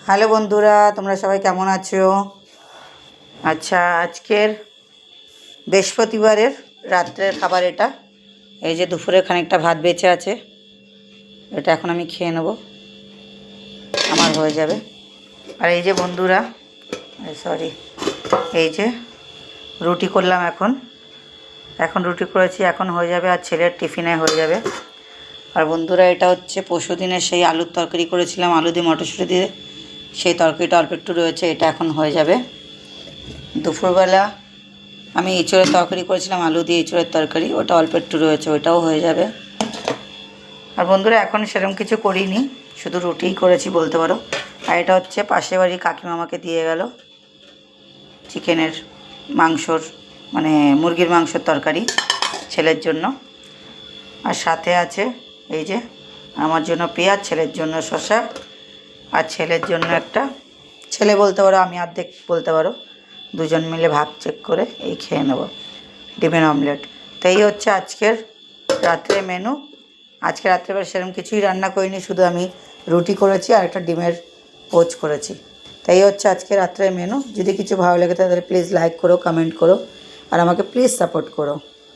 Hello বন্ধুরা, তোমরা সবাই কেমন আছো? আচ্ছা, আজকের বৃহস্পতিবারের রাত্রের খাবার এটা। এই যে দুপুরে খানিকটা ভাত বেঁচে আছে, এটা এখন আমি খেয়ে নেব, আমার হয়ে যাবে। আর এই যে বন্ধুরা, সরি, এই যে রুটি করলাম, এখন রুটি করেছি, এখন হয়ে যাবে, আর ছেলের টিফিনে হয়ে যাবে। আর বন্ধুরা, এটা হচ্ছে পরশুদিনের সেই আলুর তরকারি করেছিলাম, আলু দিয়ে মটরশুঁটি দিয়ে, সেই তরকারিটা অল্প একটু রয়েছে, এটা এখন হয়ে যাবে। দুপুরবেলা আমি এঁচোড়ের তরকারি করেছিলাম, আলু দিয়ে এঁচোড়ের তরকারি, ওটা অল্প একটু রয়েছে, ওটাও হয়ে যাবে। আর বন্ধুরা, এখন সেরকম কিছু করিনি, শুধু রুটিই করেছি বলতে পারো। আর এটা হচ্ছে পাশের বাড়ির কাকিমা আমাকে দিয়ে গেল চিকেনের মাংসর, মানে মুরগির মাংসের তরকারি ছেলের জন্য। আর সাথে আছে এই যে আমার জন্য পেঁয়াজ, ছেলের জন্য শসা, আর ছেলের জন্য একটা, ছেলে বলতে পারো আমি অর্ধেক বলতে পারো, দুজন মিলে ভাগ চেক করে এই খেয়ে নেব, ডিমের অমলেট। তো এই হচ্ছে আজকের রাত্রে মেনু। আজকে রাত্রেবেলা সেরকম কিছুই রান্না করিনি, শুধু আমি রুটি করেছি আর একটা ডিমের পোচ করেছি। তাই হচ্ছে আজকে রাত্রের মেনু। যদি কিছু ভালো লেগে থাকে তাহলে প্লিজ লাইক করো, কমেন্ট করো, আর আমাকে প্লিজ সাপোর্ট করো।